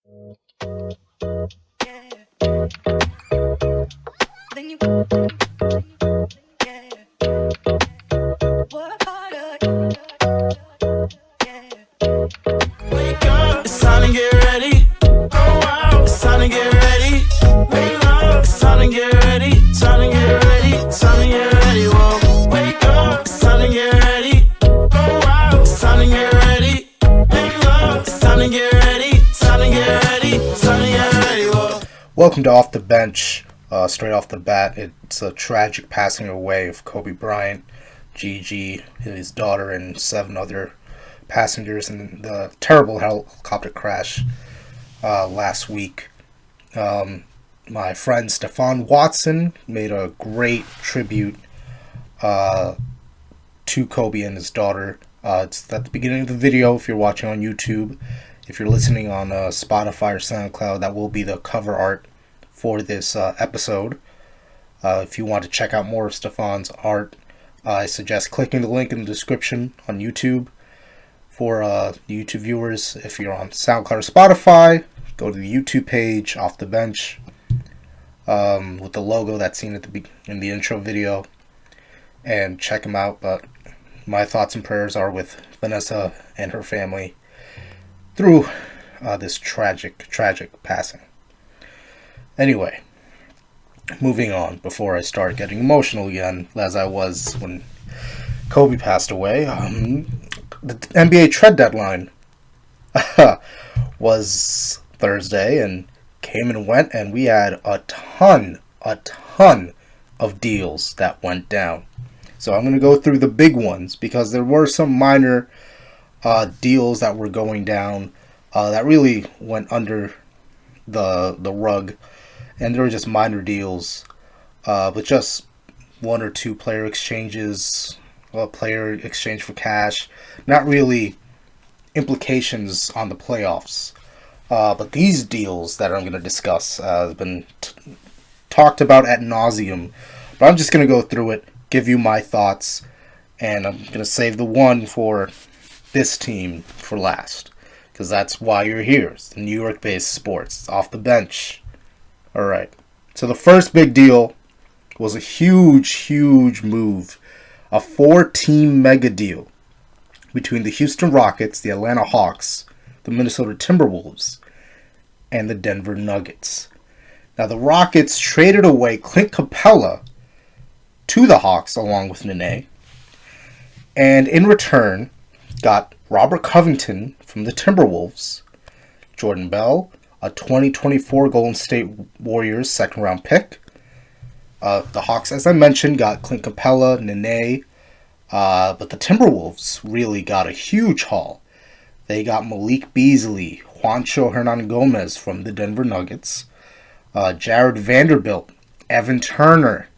Then you work harder. Wake up, it's time to get ready. Oh wow, it's time to get ready. Wake up, it's time to get ready. Time to get ready. Time to get ready. Whoa, wake up, it's time to get ready. Oh wow, it's time to get ready. Wake up, it's time to get ready. Time to get ready. Time to get ready. Whoa. Welcome to Off the Bench. Straight off the bat, it's a tragic passing away of Kobe Bryant, Gigi, his daughter, and 7 other passengers in the terrible helicopter crash last week. My friend Stefan Watson made a great tribute to Kobe and his daughter. It's at the beginning of the video if you're watching on YouTube. If you're listening on Spotify or SoundCloud, that will be the cover art for this episode. If you want to check out more of Stefan's art, I suggest clicking the link in the description on YouTube. For YouTube viewers, if you're on SoundCloud or Spotify, go to the YouTube page, Off the Bench, with the logo that's seen in the intro video, and check him out. But my thoughts and prayers are with Vanessa and her family through this tragic passing. Anyway, moving on before I start getting emotional again, as I was when Kobe passed away. The NBA trade deadline was Thursday and came and went, and we had a ton of deals that went down. So I'm going to go through the big ones because there were some minor deals that were going down that really went under the rug. And there were just minor deals, but just 1 or 2 player exchanges, player exchange for cash. Not really implications on the playoffs. But these deals that I'm going to discuss have been talked about ad nauseum. But I'm just going to go through it, give you my thoughts, and I'm going to save the one for this team for last. Because that's why you're here. It's the New York-based sports. It's Off the Bench. Alright, so the first big deal was a huge move. A 4-team mega deal between the Houston Rockets, the Atlanta Hawks, the Minnesota Timberwolves, and the Denver Nuggets. Now the Rockets traded away Clint Capella to the Hawks along with Nene, and in return got Robert Covington from the Timberwolves, Jordan Bell, a 2024 Golden State Warriors second-round pick. The Hawks, as I mentioned, got Clint Capella, Nene, but the Timberwolves really got a huge haul. They got Malik Beasley, Juancho Hernan-Gomez from the Denver Nuggets, Jared Vanderbilt, Evan Turner,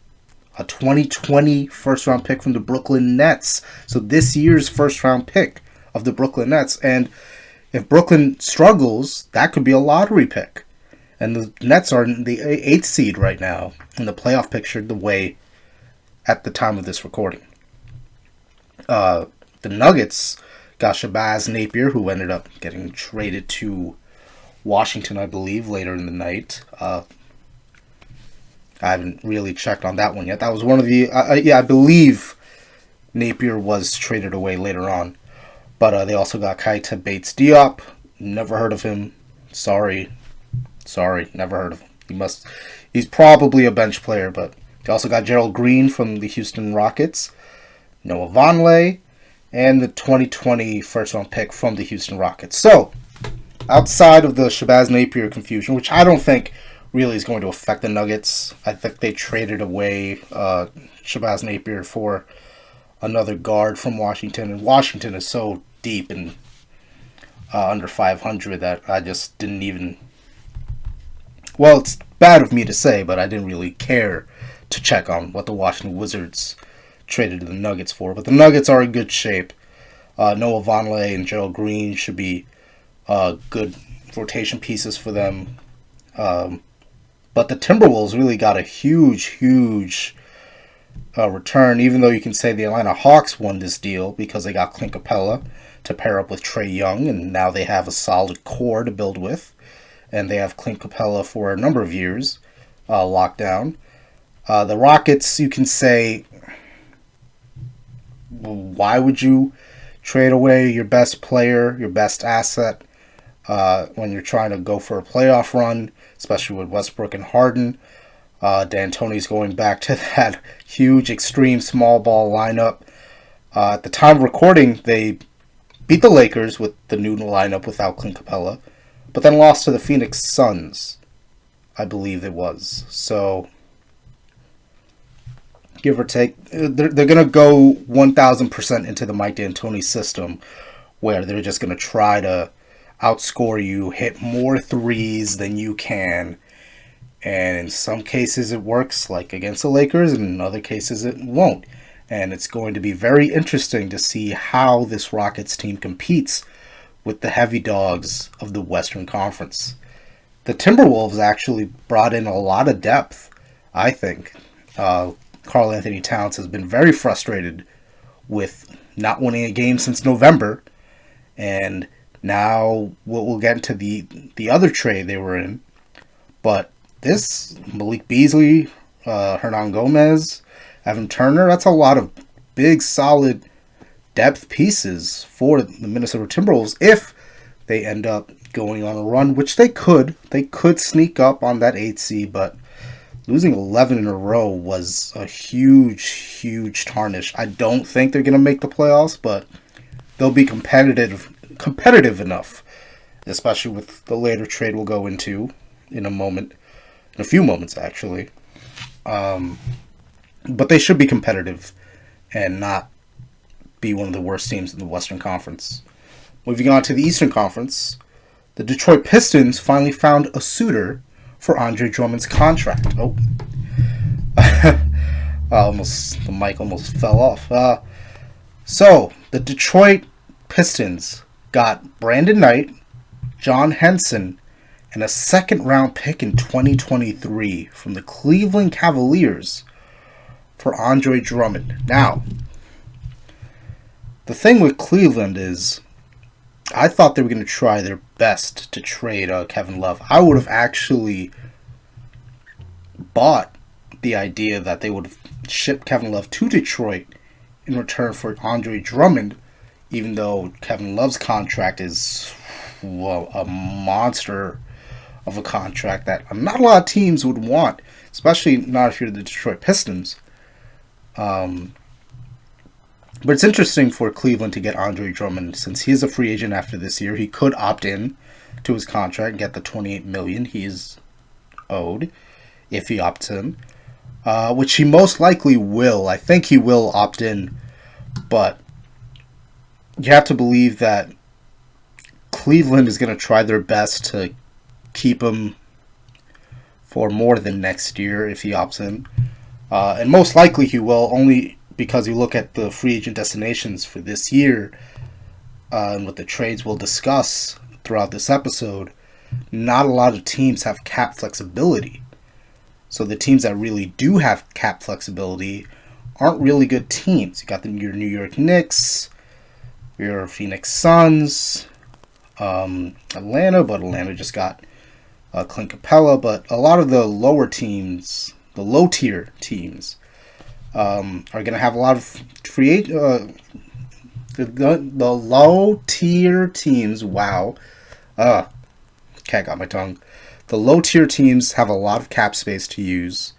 a 2020 first-round pick from the Brooklyn Nets. So this year's first-round pick of the Brooklyn Nets, and if Brooklyn struggles, that could be a lottery pick. And the Nets are in the 8th seed right now in the playoff picture the way at the time of this recording. The Nuggets got Shabazz Napier, who ended up getting traded to Washington, I believe, later in the night. I haven't really checked on that one yet. That was one of the... I believe Napier was traded away later on. But they also got Keita Bates-Diop. Never heard of him. Sorry, never heard of him. He's probably a bench player, but they also got Gerald Green from the Houston Rockets, Noah Vonleh, and the 2020 first-round pick from the Houston Rockets. So, outside of the Shabazz Napier confusion, which I don't think really is going to affect the Nuggets, I think they traded away Shabazz Napier for another guard from Washington, and Washington is so deep and under 500 that I just didn't even... Well, it's bad of me to say, but I didn't really care to check on what the Washington Wizards traded to the Nuggets for. But the Nuggets are in good shape. Noah Vonleh and Gerald Green should be good rotation pieces for them. But the Timberwolves really got a huge return, even though you can say the Atlanta Hawks won this deal because they got Clint Capella to pair up with Trae Young, and now they have a solid core to build with. and they have Clint Capella for a number of years locked down. The Rockets, you can say, why would you trade away your best player, your best asset, when you're trying to go for a playoff run, especially with Westbrook and Harden? D'Antoni's going back to that huge, extreme small ball lineup. At the time of recording, they beat the Lakers with the new lineup without Clint Capella, but then lost to the Phoenix Suns, I believe it was. So, give or take, they're going to go 1,000% into the Mike D'Antoni system, where they're just going to try to outscore you, hit more threes than you can. And in some cases it works, like against the Lakers, and in other cases it won't. And it's going to be very interesting to see how this Rockets team competes with the heavy dogs of the Western Conference. The Timberwolves actually brought in a lot of depth, I think. Karl Anthony Towns has been very frustrated with not winning a game since November. And now we'll get into the other trade they were in. But this, Malik Beasley, Hernan Gomez, Evan Turner, that's a lot of big, solid depth pieces for the Minnesota Timberwolves if they end up going on a run, which they could. They could sneak up on that 8th seed, but losing 11 in a row was a huge, huge tarnish. I don't think they're going to make the playoffs, but they'll be competitive enough, especially with the later trade we'll go into in a few moments actually. But they should be competitive and not be one of the worst teams in the Western Conference. Moving on to the Eastern Conference, the Detroit Pistons finally found a suitor for Andre Drummond's contract. The mic almost fell off. So, the Detroit Pistons got Brandon Knight, John Henson, and a second-round pick in 2023 from the Cleveland Cavaliers for Andre Drummond. Now, the thing with Cleveland is, I thought they were going to try their best to trade Kevin Love. I would have actually bought the idea that they would have shipped Kevin Love to Detroit in return for Andre Drummond, even though Kevin Love's contract is, well, a monster of a contract that not a lot of teams would want, especially not if you're the Detroit Pistons. But it's interesting for Cleveland to get Andre Drummond, since he is a free agent after this year. He could opt in to his contract and get the $28 million he is owed if he opts in, which he most likely will. I think he will opt in, but you have to believe that Cleveland is going to try their best to keep him for more than next year if he opts in. And most likely he will, only because you look at the free agent destinations for this year, and what the trades we'll discuss throughout this episode, not a lot of teams have cap flexibility. So the teams that really do have cap flexibility aren't really good teams. You got your New York Knicks, your Phoenix Suns, Atlanta, but Atlanta just got Clint Capella. But a lot of the lower teams, the low-tier teams, are going to have a lot of free the low-tier teams. Wow. Cat got my tongue. The low-tier teams have a lot of cap space to use,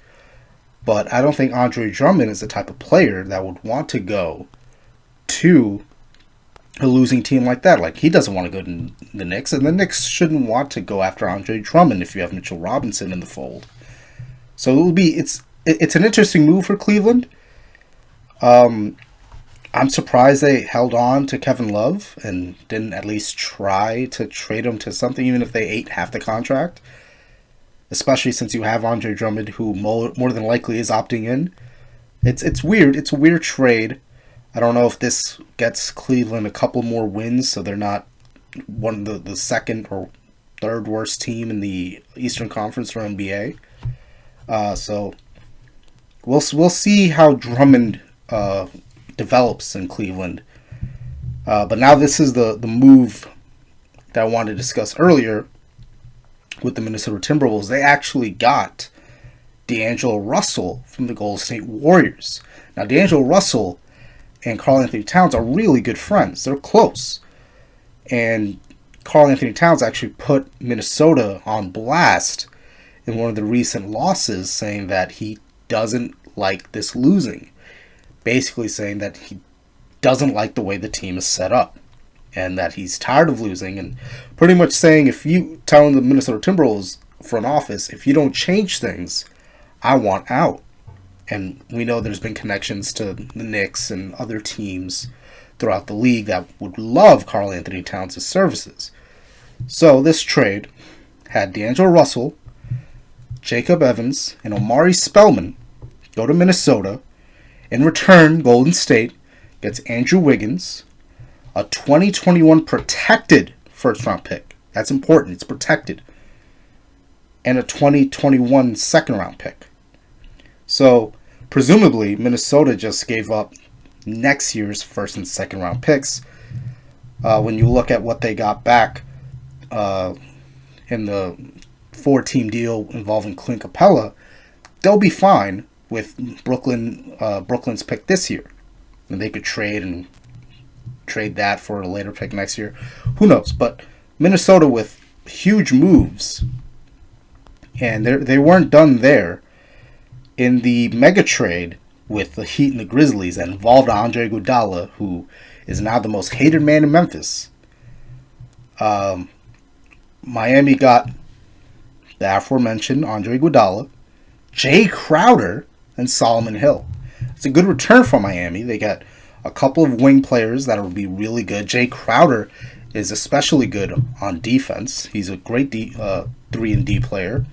but I don't think Andre Drummond is the type of player that would want to go to a losing team like that. Like, he doesn't want to go to the Knicks, and the Knicks shouldn't want to go after Andre Drummond if you have Mitchell Robinson in the fold. So it's an interesting move for Cleveland. I'm surprised they held on to Kevin Love and didn't at least try to trade him to something, even if they ate half the contract. Especially since you have Andre Drummond, who more than likely is opting in. It's weird. It's a weird trade. I don't know if this gets Cleveland a couple more wins, so they're not one of the second or third worst team in the Eastern Conference or NBA. So we'll see how Drummond develops in Cleveland. But now this is the move that I wanted to discuss earlier. with the Minnesota Timberwolves, they actually got D'Angelo Russell from the Golden State Warriors. Now, D'Angelo Russell and Karl Anthony Towns are really good friends. They're close. And Karl Anthony Towns actually put Minnesota on blast in one of the recent losses, saying that he doesn't like this losing. Basically saying that he doesn't like the way the team is set up and that he's tired of losing, and pretty much saying, if you telling the Minnesota Timberwolves front office, if you don't change things, I want out. And we know there's been connections to the Knicks and other teams throughout the league that would love Karl Anthony Towns' services. So this trade had D'Angelo Russell, Jacob Evans, and Omari Spellman go to Minnesota. In return, Golden State gets Andrew Wiggins, a 2021 protected first-round pick. That's important. It's protected. And a 2021 second-round pick. So, presumably, Minnesota just gave up next year's first and second-round picks. When you look at what they got back in the 4-team deal involving Clint Capella, they'll be fine with Brooklyn's pick this year. And they could trade that for a later pick next year. Who knows? But Minnesota with huge moves, and they weren't done there. In the mega trade with the Heat and the Grizzlies that involved Andre Iguodala, who is now the most hated man in Memphis, Miami got the aforementioned Andre Iguodala, Jay Crowder, and Solomon Hill. It's a good return for Miami. They got a couple of wing players that will be really good. Jay Crowder is especially good on defense. He's a great 3-and-D player.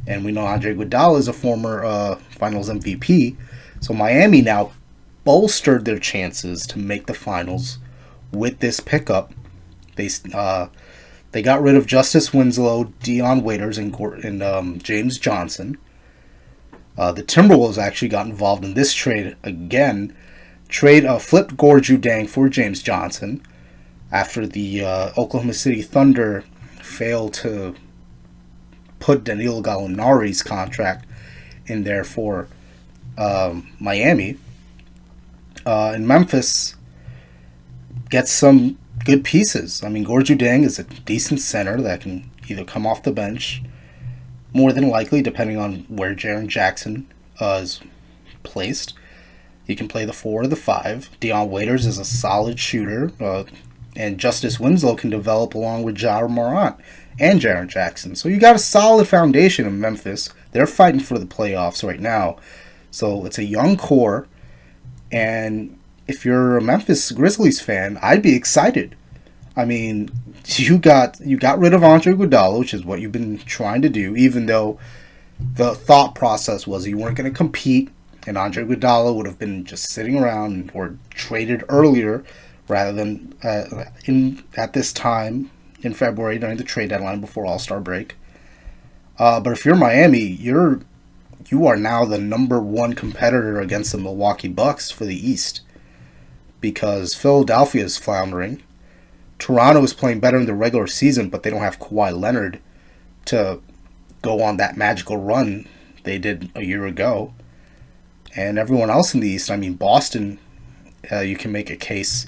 And we know Andre Iguodala is a former Finals MVP. So Miami now bolstered their chances to make the Finals with this pickup. They got rid of Justice Winslow, Dion Waiters, and James Johnson. The Timberwolves actually got involved in this trade again. Flipped Gorju Dang for James Johnson after the Oklahoma City Thunder failed to put Danilo Gallinari's contract in there for Miami. And Memphis gets some good pieces. I mean, Gorju Dang is a decent center that can either come off the bench, more than likely, depending on where Jaren Jackson is placed. He can play the 4 or the 5. Dion Waiters is a solid shooter. And Justice Winslow can develop along with Ja Morant and Jaren Jackson. So you got a solid foundation in Memphis. They're fighting for the playoffs right now. So it's a young core. And if you're a Memphis Grizzlies fan, I'd be excited. I mean, you got rid of Andre Iguodala, which is what you've been trying to do, even though the thought process was you weren't going to compete, and Andre Iguodala would have been just sitting around or traded earlier rather than at this time in February during the trade deadline before All-Star break. But if you're Miami, you are now the number 1 competitor against the Milwaukee Bucks for the East, because Philadelphia is floundering. Toronto is playing better in the regular season, but they don't have Kawhi Leonard to go on that magical run they did a year ago. And everyone else in the East, I mean, Boston, you can make a case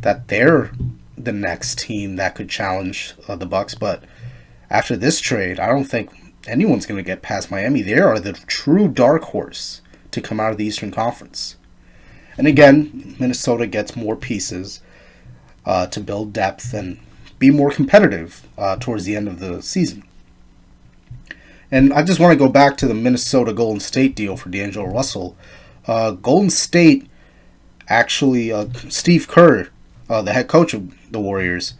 that they're the next team that could challenge the Bucks. But after this trade, I don't think anyone's going to get past Miami. They are the true dark horse to come out of the Eastern Conference. And again, Minnesota gets more pieces to build depth and be more competitive towards the end of the season. And I just want to go back to the Minnesota Golden State deal for D'Angelo Russell. Golden State, actually, Steve Kerr, the head coach of the Warriors,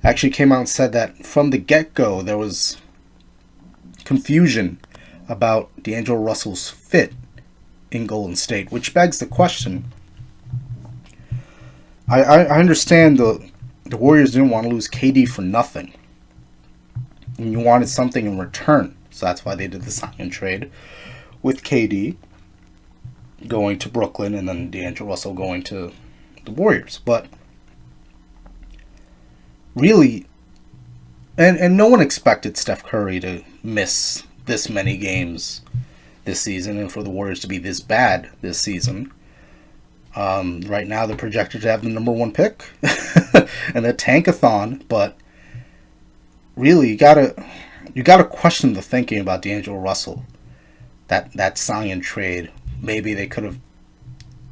actually came out and said that from the get-go there was confusion about D'Angelo Russell's fit in Golden State, which begs the question. I understand the Warriors didn't want to lose KD for nothing. And you wanted something in return. So that's why they did the sign and trade with KD going to Brooklyn and then D'Angelo Russell going to the Warriors. But really, And no one expected Steph Curry to miss this many games this season and for the Warriors to be this bad this season. Right now, they're projected to have the number 1 pick and a tankathon, but really, you gotta question the thinking about D'Angelo Russell. That sign and trade. Maybe they could have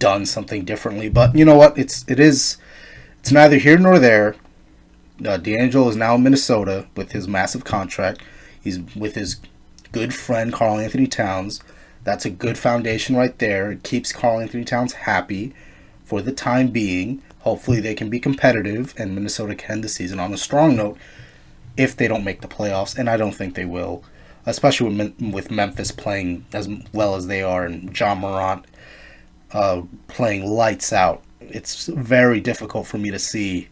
done something differently, but you know what? It's neither here nor there. D'Angelo is now in Minnesota with his massive contract. He's with his good friend Karl Anthony Towns. That's a good foundation right there. It keeps Karl Anthony Towns happy for the time being. Hopefully they can be competitive and Minnesota can end the season on a strong note if they don't make the playoffs, and I don't think they will, especially with Memphis playing as well as they are and John Morant playing lights out. It's very difficult for me to see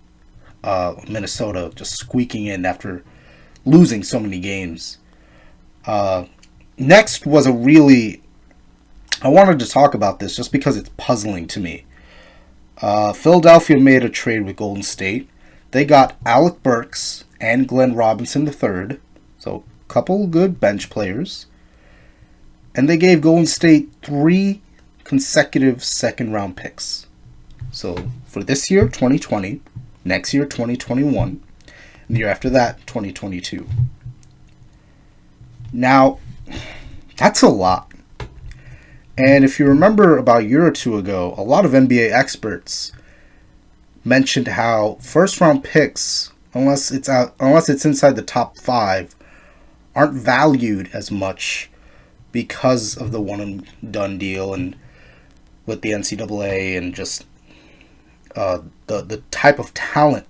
Minnesota just squeaking in after losing so many games. Next was I wanted to talk about this just because it's puzzling to me. Philadelphia made a trade with Golden State. They got Alec Burks and Glenn Robinson III, so a couple good bench players. And they gave Golden State 3 consecutive second-round picks. So for this year, 2020, next year, 2021, and the year after that, 2022. Now, that's a lot. And if you remember about a year or two ago, a lot of NBA experts mentioned how first-round picks, unless it's inside the top 5, aren't valued as much because of the one-and-done deal and with the NCAA and just the type of talent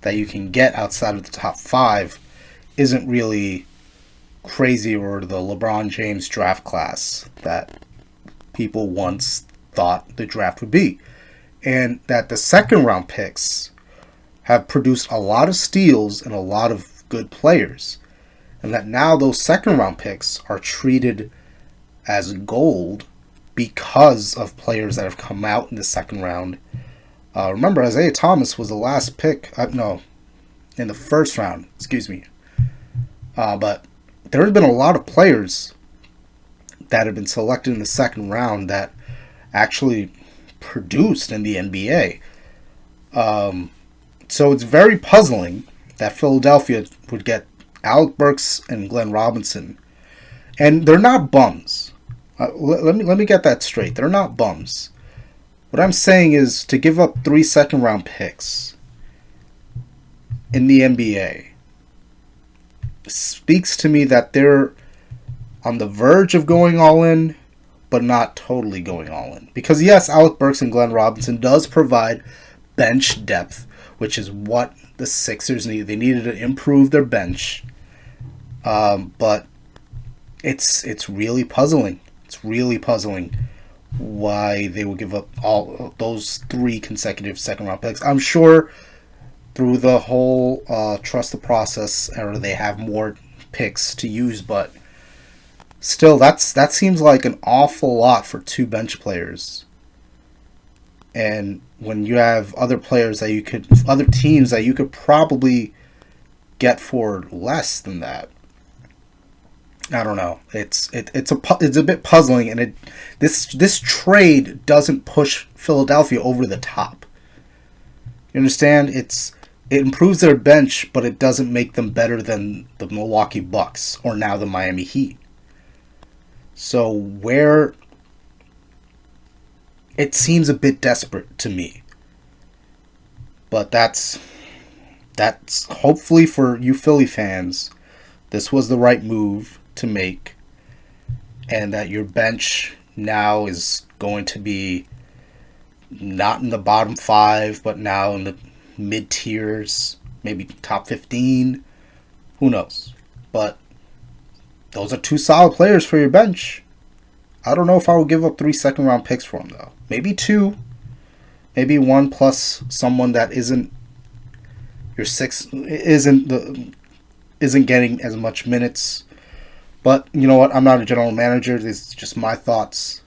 that you can get outside of the top 5 isn't really crazy, or the LeBron James draft class that people once thought the draft would be. And that the second round picks have produced a lot of steals and a lot of good players. And that now those second round picks are treated as gold because of players that have come out in the second round. Remember, Isaiah Thomas was the last pick. In the first round, excuse me. But there have been a lot of players that have been selected in the second round that actually produced in the NBA. So it's very puzzling that Philadelphia would get Alec Burks and Glenn Robinson. And they're not bums. Let me get that straight. They're not bums. What I'm saying is to give up 3 second round picks in the NBA speaks to me that they're on the verge of going all in, but not totally going all in. Because yes, Alec Burks and Glenn Robinson does provide bench depth, which is what the Sixers need. They needed to improve their bench. But it's really puzzling. It's really puzzling why they would give up all those 3 consecutive second round picks. I'm sure through the whole trust the process, or they have more picks to use, but still, that seems like an awful lot for 2 bench players. And when you have other teams that you could probably get for less than that, I don't know. It's a bit puzzling, and this trade doesn't push Philadelphia over the top. You understand? It improves their bench, but it doesn't make them better than the Milwaukee Bucks or now the Miami Heat. So where it seems a bit desperate to me. But that's hopefully for you Philly fans, this was the right move to make, and that your bench now is going to be not in the bottom 5, but now in the mid tiers, maybe top 15. Who knows? But those are 2 solid players for your bench. I don't know if I would give up 3 second round picks for them though. Maybe 2. Maybe 1 plus someone that isn't your 6, isn't getting as much minutes. But you know what? I'm not a general manager. This is just my thoughts.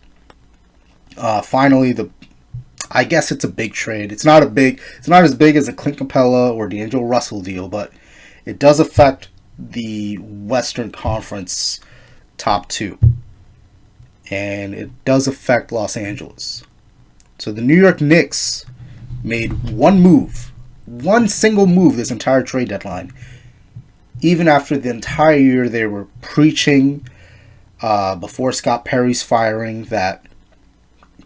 Finally, I guess it's a big trade. It's not as big as a Clint Capella or D'Angelo Russell deal, but it does affect the Western Conference top two. And it does affect Los Angeles. So the New York Knicks made one single move this entire trade deadline. Even after the entire year they were preaching before Scott Perry's firing that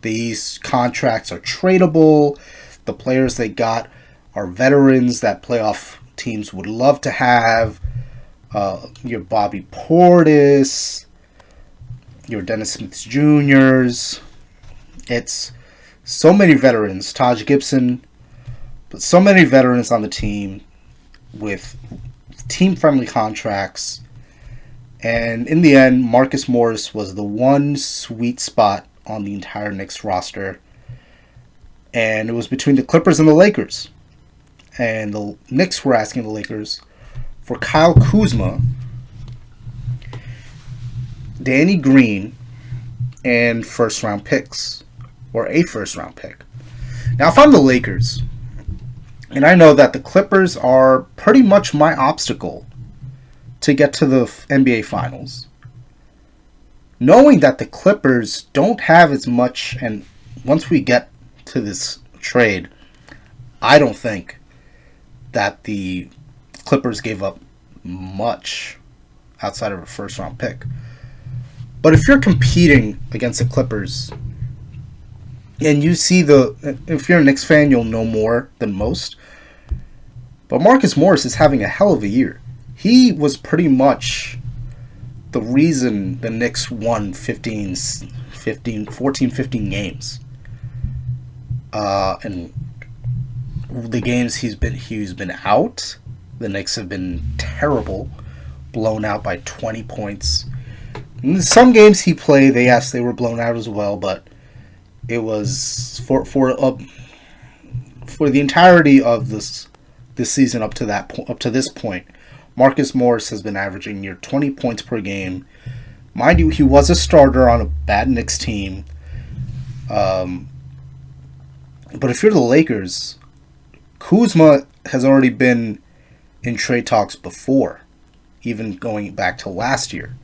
these contracts are tradable. The players they got are veterans that playoff teams would love to have. Your Bobby Portis, your Dennis Smith Jr.'s. It's so many veterans. Taj Gibson. But so many veterans on the team with team-friendly contracts. And in the end, Marcus Morris was the one sweet spot on the entire Knicks roster. And it was between the Clippers and the Lakers. And the Knicks were asking the Lakers for Kyle Kuzma, Danny Green, and first-round picks. Or a first-round pick. Now, if I'm the Lakers, and I know that the Clippers are pretty much my obstacle to get to the NBA Finals, knowing that the Clippers don't have as much, and once we get to this trade, I don't think that the Clippers gave up much outside of a first-round pick. But if you're competing against the Clippers, and you see if you're a Knicks fan, you'll know more than most. But Marcus Morris is having a hell of a year. He was pretty much the reason the Knicks won 14, 15 games. And the games he's been out, the Knicks have been terrible, blown out by 20 points. In some games he played, they were blown out as well, but it was for the entirety of this season up to this point, Marcus Morris has been averaging near 20 points per game. Mind you, he was a starter on a bad Knicks team. But if you're the Lakers, Kuzma has already been in trade talks before, even going back to last year.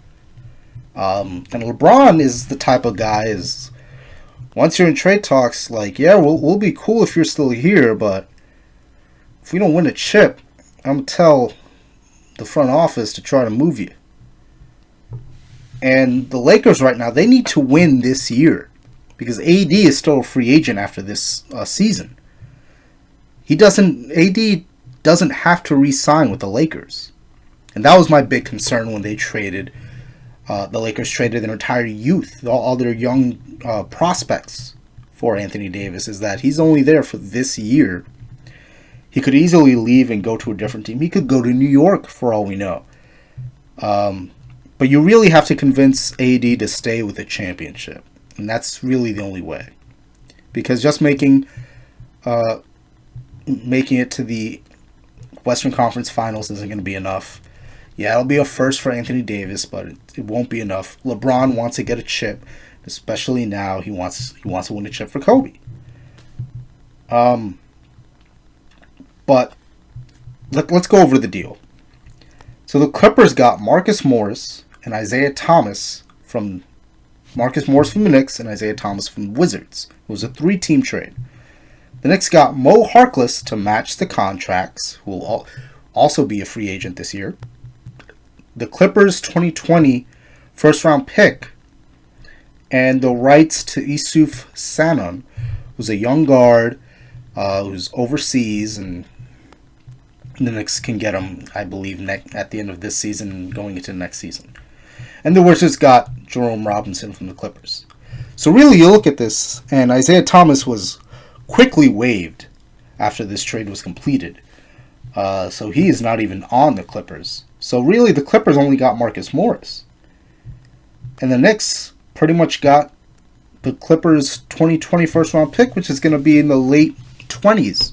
And LeBron is the type of guy once you're in trade talks, like, yeah, we'll be cool if you're still here, but if we don't win a chip, I'm going to tell the front office to try to move you. And the Lakers right now, they need to win this year because AD is still a free agent after this season. AD doesn't have to re-sign with the Lakers. And that was my big concern when they traded. The Lakers traded their entire youth, all their young prospects for Anthony Davis, is that he's only there for this year. He could easily leave and go to a different team. He could go to New York for all we know. But you really have to convince AD to stay with the championship. And that's really the only way. Because just making it to the Western Conference Finals isn't going to be enough. Yeah, it'll be a first for Anthony Davis, but it won't be enough. LeBron wants to get a chip, especially now. He wants to win a chip for Kobe. But let's go over the deal. So the Clippers got Marcus Morris and Isaiah Thomas from the Knicks and Isaiah Thomas from the Wizards. It was a 3-team trade. The Knicks got Mo Harkless to match the contracts, who will also be a free agent this year. The Clippers' 2020 first-round pick and the rights to Isuf Sanon, who's a young guard who's overseas, and the Knicks can get him, I believe, at the end of this season and going into next season. And the Wizards got Jerome Robinson from the Clippers. So really, you look at this, and Isaiah Thomas was quickly waived after this trade was completed. So he is not even on the Clippers. So really, the Clippers only got Marcus Morris. And the Knicks pretty much got the Clippers' 2020 first-round pick, which is going to be in the late 20s.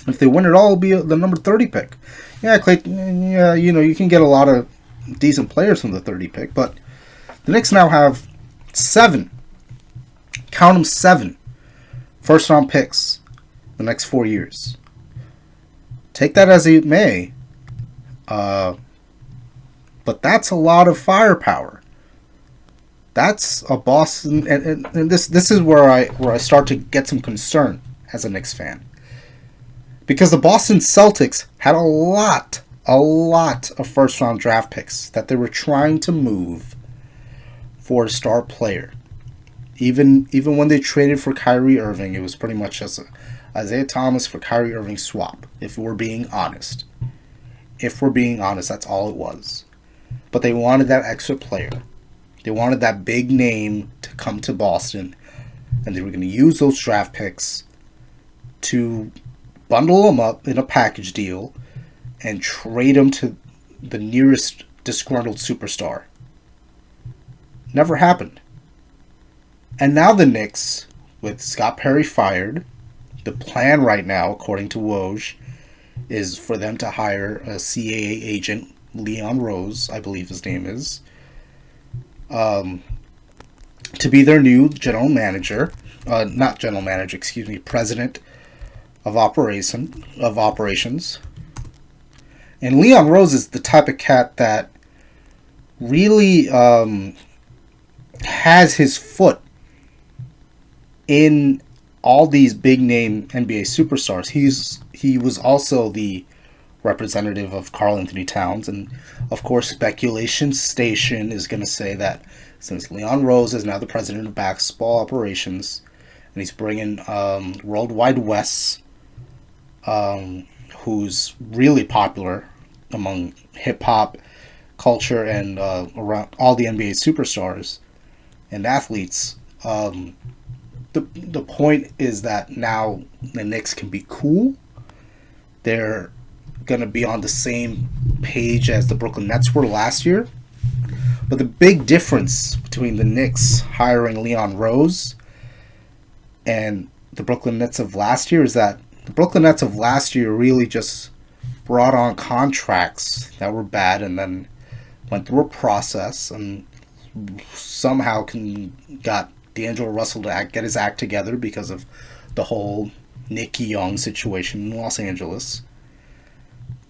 If they win it all, it'll be the number 30 pick. Yeah, Clayton, yeah, you can get a lot of decent players from the 30 pick, but the Knicks now have 7 first-round picks the next 4 years. Take that as it may, But that's a lot of firepower. That's a Boston, and this is where I start to get some concern as a Knicks fan, because the Boston Celtics had a lot of first round draft picks that they were trying to move for a star player. Even when they traded for Kyrie Irving, it was pretty much just a Isaiah Thomas for Kyrie Irving swap. If we're being honest, that's all it was. But they wanted that extra player. They wanted that big name to come to Boston, and they were going to use those draft picks to bundle them up in a package deal and trade them to the nearest disgruntled superstar. Never happened. And now the Knicks, with Scott Perry fired, the plan right now, according to Woj, is for them to hire a CAA agent, Leon Rose, I believe his name is, to be their new general manager, president of operations. And Leon Rose is the type of cat that really has his foot in all these big name NBA superstars. He was also the representative of Karl Anthony Towns, and of course Speculation Station is going to say that since Leon Rose is now the president of basketball operations and he's bringing Worldwide Wes, who's really popular among hip-hop culture and around all the NBA superstars and athletes, the point is that now the Knicks can be cool. They're going to be on the same page as the Brooklyn Nets were last year. But the big difference between the Knicks hiring Leon Rose and the Brooklyn Nets of last year is that the Brooklyn Nets of last year really just brought on contracts that were bad and then went through a process and somehow got D'Angelo Russell to get his act together because of the whole Nick Young situation in Los Angeles.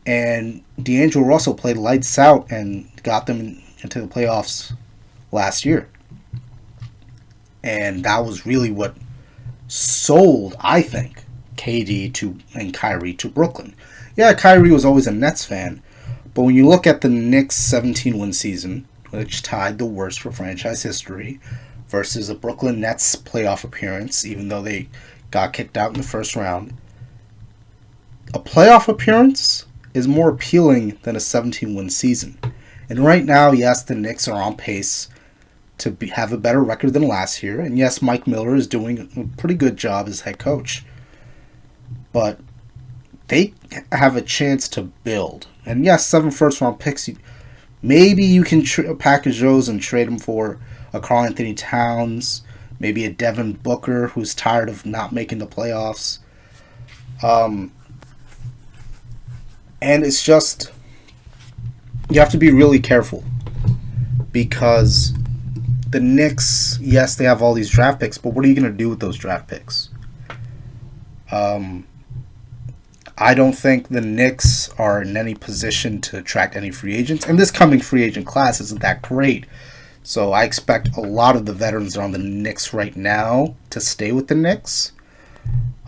And D'Angelo Russell played lights out and got them into the playoffs last year. And that was really what sold, I think, KD and Kyrie to Brooklyn. Yeah, Kyrie was always a Nets fan, but when you look at the Knicks' 17-win season, which tied the worst for franchise history, versus a Brooklyn Nets playoff appearance, even though they got kicked out in the first round, a playoff appearance is more appealing than a 17-win season. And right now, yes, the Knicks are on pace to have a better record than last year. And yes, Mike Miller is doing a pretty good job as head coach. But they have a chance to build. And yes, 7 first-round picks. Maybe you can package those and trade them for a Karl Anthony Towns, maybe a Devin Booker who's tired of not making the playoffs. And it's just, you have to be really careful because the Knicks, yes, they have all these draft picks, but what are you going to do with those draft picks? I don't think the Knicks are in any position to attract any free agents, and this coming free agent class isn't that great. So I expect a lot of the veterans that are on the Knicks right now to stay with the Knicks.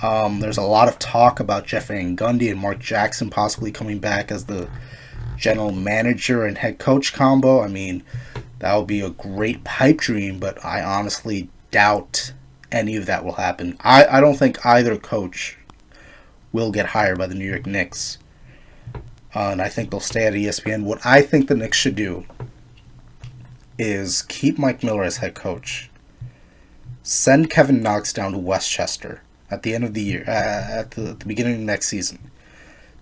There's a lot of talk about Jeff Van Gundy and Mark Jackson possibly coming back as the general manager and head coach combo. I mean, that would be a great pipe dream, but I honestly doubt any of that will happen. I don't think either coach will get hired by the New York Knicks. And I think they'll stay at ESPN. What I think the Knicks should do is keep Mike Miller as head coach. Send Kevin Knox down to Westchester at the end of the year, at the beginning of next season.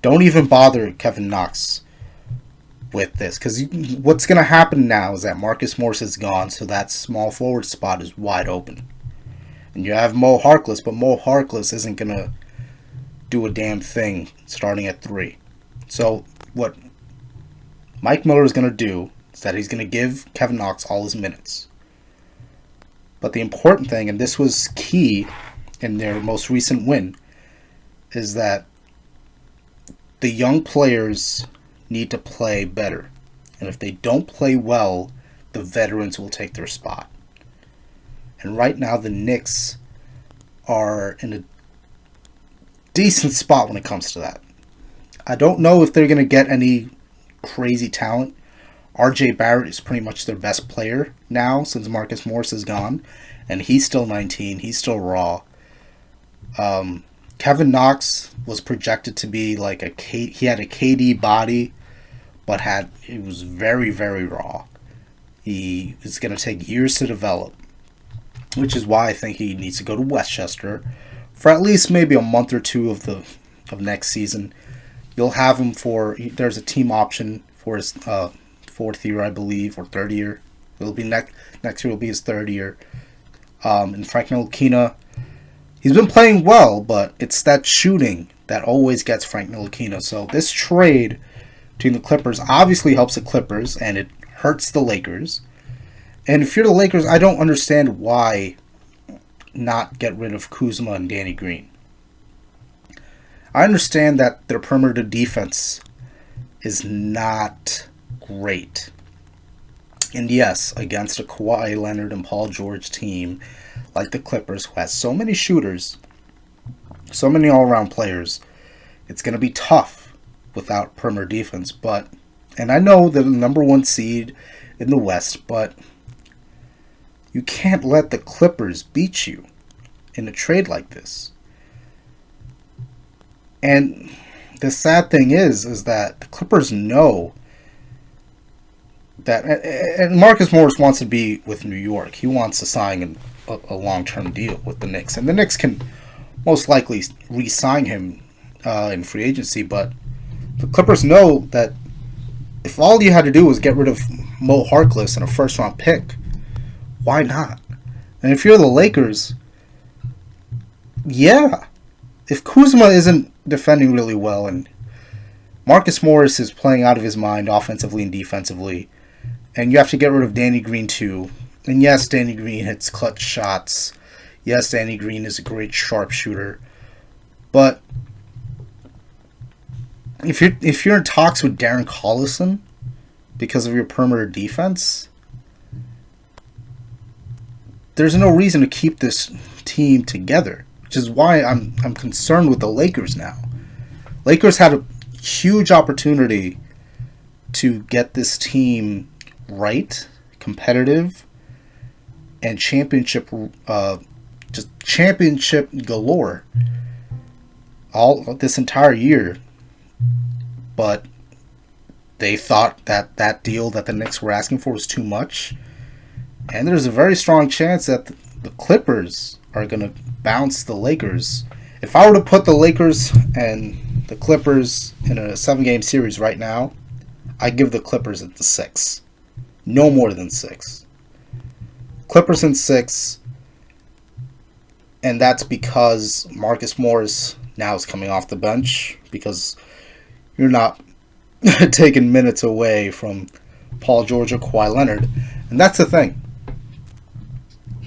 Don't even bother Kevin Knox with this, because what's going to happen now is that Marcus Morris is gone, so that small forward spot is wide open. And you have Mo Harkless, but Mo Harkless isn't going to do a damn thing starting at 3. So what Mike Miller is going to do is that he's going to give Kevin Knox all his minutes. But the important thing, and this was key in their most recent win, is that the young players need to play better. And if they don't play well, the veterans will take their spot. And right now, the Knicks are in a decent spot when it comes to that. I don't know if they're going to get any crazy talent. RJ Barrett is pretty much their best player now since Marcus Morris is gone. And he's still 19. He's still raw. Kevin Knox was projected to be like he had a KD body, but he was very, very raw. He is going to take years to develop, which is why I think he needs to go to Westchester for at least maybe a month or two of next season. You'll have him there's a team option for his fourth year, I believe, or third year. It'll be next year will be his third year. And Frank Ntilikina, he's been playing well, but it's that shooting that always gets Frank Ntilikina. So this trade between the Clippers obviously helps the Clippers, and it hurts the Lakers. And if you're the Lakers, I don't understand why not get rid of Kuzma and Danny Green. I understand that their perimeter defense is not great. And yes, against a Kawhi Leonard and Paul George team like the Clippers, who has so many shooters, so many all-around players, it's going to be tough without perimeter defense. And I know they're the number one seed in the West, but you can't let the Clippers beat you in a trade like this. And the sad thing is that the Clippers know that, and Marcus Morris wants to be with New York. He wants to sign a long-term deal with the Knicks, and the Knicks can most likely re-sign him in free agency. But the Clippers know that if all you had to do was get rid of Mo Harkless and a first-round pick, why not? And if you're the Lakers, yeah, if Kuzma isn't defending really well and Marcus Morris is playing out of his mind offensively and defensively, and you have to get rid of Danny Green too. And yes, Danny Green hits clutch shots. Yes, Danny Green is a great sharpshooter. But if you're in talks with Darren Collison because of your perimeter defense, there's no reason to keep this team together, which is why I'm concerned with the Lakers now. Lakers had a huge opportunity to get this team right, competitive, and championship galore all this entire year. But they thought that deal that the Knicks were asking for was too much. And there's a very strong chance that the Clippers are going to bounce the Lakers. If I were to put the Lakers and the Clippers in a 7-game series right now, I'd give the Clippers at the 6. No more than 6. Clippers in 6. And that's because Marcus Morris now is coming off the bench, because you're not taking minutes away from Paul George or Kawhi Leonard. And that's the thing.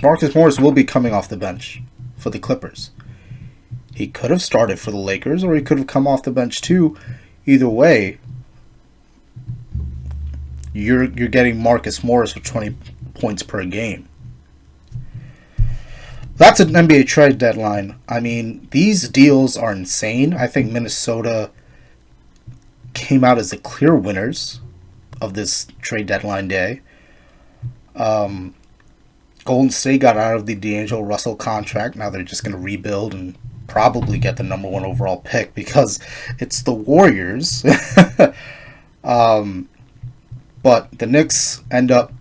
Marcus Morris will be coming off the bench for the Clippers. He could have started for the Lakers, or he could have come off the bench too. Either way, you're getting Marcus Morris with 20 points per game. That's an NBA trade deadline. I mean, these deals are insane. I think Minnesota came out as the clear winners of this trade deadline day. Golden State got out of the D'Angelo Russell contract. Now they're just going to rebuild and probably get the number 1 overall pick because it's the Warriors. But the Knicks end up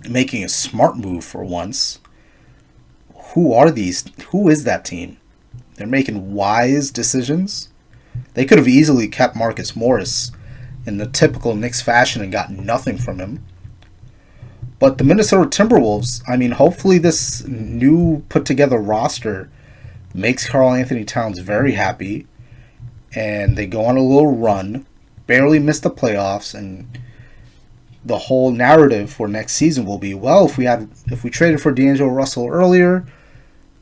making a smart move for once. Who is that team? They're making wise decisions. They could have easily kept Marcus Morris in the typical Knicks fashion and got nothing from him. But the Minnesota Timberwolves, I mean, hopefully this new put-together roster makes Karl Anthony Towns very happy, and they go on a little run, barely miss the playoffs, and the whole narrative for next season will be, well, if we traded for D'Angelo Russell earlier,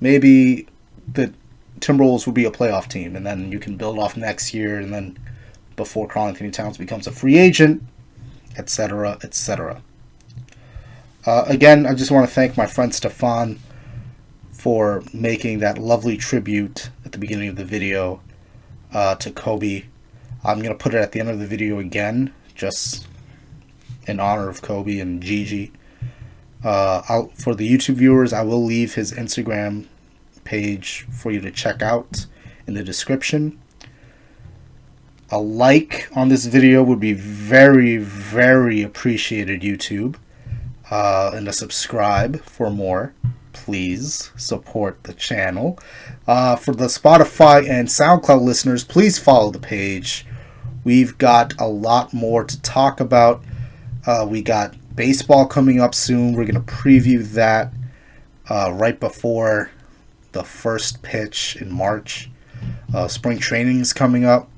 maybe the Timberwolves would be a playoff team, and then you can build off next year and then before Karl-Anthony Towns becomes a free agent, etc., etc. Again, I just want to thank my friend Stefan for making that lovely tribute at the beginning of the video to Kobe. I'm going to put it at the end of the video again, just in honor of Kobe and Gigi. For the YouTube viewers, I will leave his Instagram page for you to check out in the description. A like on this video would be very, very appreciated, YouTube. And a subscribe for more. Please support the channel. For the Spotify and SoundCloud listeners, please follow the page. We've got a lot more to talk about. We got baseball coming up soon. We're going to preview that right before the first pitch in March. Spring training is coming up.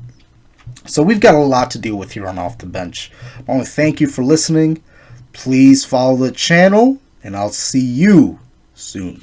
So we've got a lot to deal with here on Off the Bench. I want to thank you for listening. Please follow the channel, and I'll see you soon.